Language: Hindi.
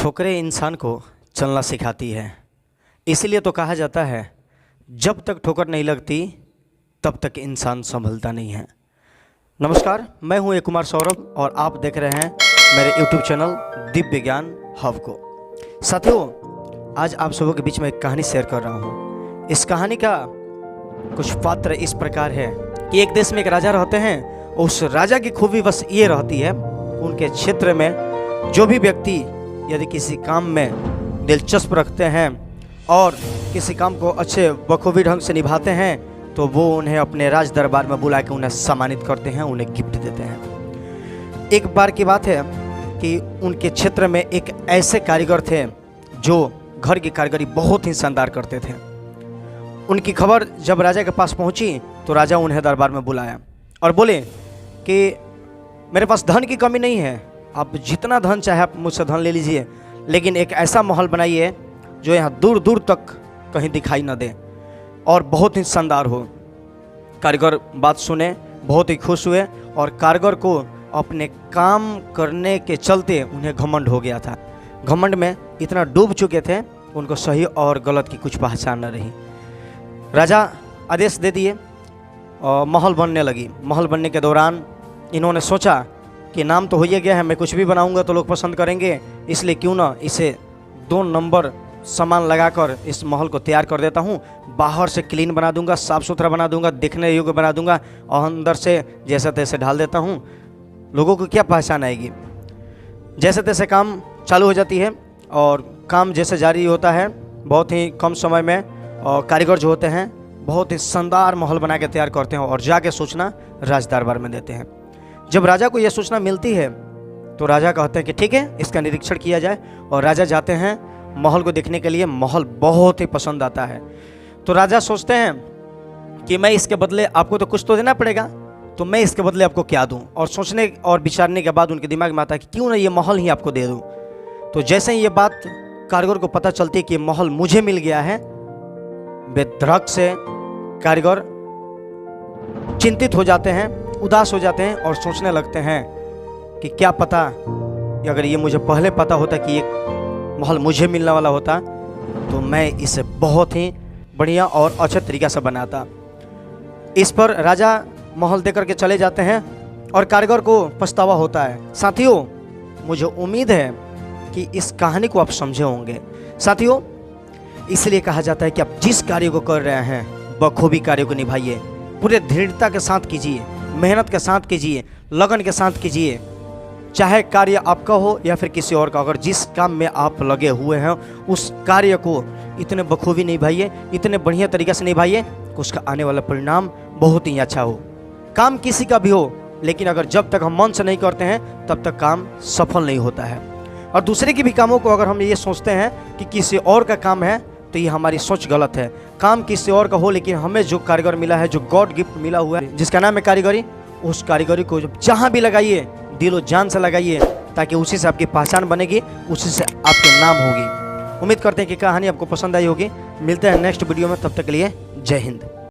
ठोकरें इंसान को चलना सिखाती है। इसीलिए तो कहा जाता है जब तक ठोकर नहीं लगती तब तक इंसान संभलता नहीं है। नमस्कार, मैं हूं एक कुमार सौरभ और आप देख रहे हैं मेरे YouTube चैनल दिव्य ज्ञान हब को। साथियों, आज आप सबों के बीच में एक कहानी शेयर कर रहा हूं। इस कहानी का कुछ पात्र इस प्रकार है कि एक देश में एक राजा रहते हैं। उस राजा की खूबी बस ये रहती है, उनके क्षेत्र में जो भी व्यक्ति यदि किसी काम में दिलचस्प रखते हैं और किसी काम को अच्छे बखूबी ढंग से निभाते हैं तो वो उन्हें अपने राज दरबार में बुला के उन्हें सम्मानित करते हैं, उन्हें गिफ्ट देते हैं। एक बार की बात है कि उनके क्षेत्र में एक ऐसे कारीगर थे जो घर की कारीगरी बहुत ही शानदार करते थे। उनकी खबर जब राजा के पास पहुंची तो राजा उन्हें दरबार में बुलाया और बोले कि मेरे पास धन की कमी नहीं है, आप जितना धन चाहे आप मुझसे धन ले लीजिए, लेकिन एक ऐसा महल बनाइए जो यहाँ दूर दूर तक कहीं दिखाई न दे और बहुत ही शानदार हो। कारीगर बात सुने, बहुत ही खुश हुए और कारीगर को अपने काम करने के चलते उन्हें घमंड हो गया था। घमंड में इतना डूब चुके थे उनको सही और गलत की कुछ पहचान न रही। राजा आदेश दे दिए और महल बनने लगी। महल बनने के दौरान इन्होंने सोचा कि नाम तो हो ही गया है, मैं कुछ भी बनाऊंगा तो लोग पसंद करेंगे, इसलिए क्यों ना इसे 2 नंबर सामान लगाकर इस महल को तैयार कर देता हूँ। बाहर से क्लीन बना दूंगा, साफ़ सुथरा बना दूंगा, देखने योग्य बना दूंगा और अंदर से जैसे तैसे ढाल देता हूँ। लोगों को क्या पहचान आएगी। जैसे तैसे काम चालू हो जाती है और काम जैसे जारी होता है बहुत ही कम समय में और कारीगर जो होते हैं बहुत ही शानदार महल बना के तैयार करते हैं और जाके सूचना राज दरबार में देते हैं। जब राजा को यह सूचना मिलती है तो राजा कहते हैं कि ठीक है, इसका निरीक्षण किया जाए और राजा जाते हैं महल को देखने के लिए। महल बहुत ही पसंद आता है तो राजा सोचते हैं कि मैं इसके बदले आपको तो कुछ तो देना पड़ेगा, तो मैं इसके बदले आपको क्या दूं। और सोचने और विचारने के बाद उनके दिमाग में आता है कि क्यों ना ये महल ही आपको दे दूं। तो जैसे ही ये बात कारीगर को पता चलती है कि महल मुझे मिल गया है, बेधड़क से कारीगर चिंतित हो जाते हैं, उदास हो जाते हैं और सोचने लगते हैं कि क्या पता अगर ये मुझे पहले पता होता कि ये महल मुझे मिलने वाला होता तो मैं इसे बहुत ही बढ़िया और अच्छे तरीक़े से बनाता। इस पर राजा महल देकर के चले जाते हैं और कारीगर को पछतावा होता है। साथियों, मुझे उम्मीद है कि इस कहानी को आप समझे होंगे। साथियों, इसलिए कहा जाता है कि आप जिस कार्य को कर रहे हैं बखूबी कार्य को निभाइए, पूरे दृढ़ता के साथ कीजिए, मेहनत के साथ कीजिए, लगन के साथ कीजिए। चाहे कार्य आपका हो या फिर किसी और का, अगर जिस काम में आप लगे हुए हैं उस कार्य को इतने बखूबी निभाइए, इतने बढ़िया तरीके से निभाइए कि उसका आने वाला परिणाम बहुत ही अच्छा हो। काम किसी का भी हो, लेकिन अगर जब तक हम मन से नहीं करते हैं तब तक काम सफल नहीं होता है। और दूसरे के भी कामों को अगर हम ये सोचते हैं कि किसी और का काम है तो ये हमारी सोच गलत है। काम किसी और का हो, लेकिन हमें जो कारीगर मिला है, जो गॉड गिफ्ट मिला हुआ है जिसका नाम है कारीगरी, उस कारीगरी को जहाँ भी लगाइए दिलो जान से लगाइए, ताकि उसी से आपकी पहचान बनेगी, उसी से आपके नाम होगी। उम्मीद करते हैं कि कहानी आपको पसंद आई होगी। मिलते हैं नेक्स्ट वीडियो में, तब तक के लिए जय हिंद।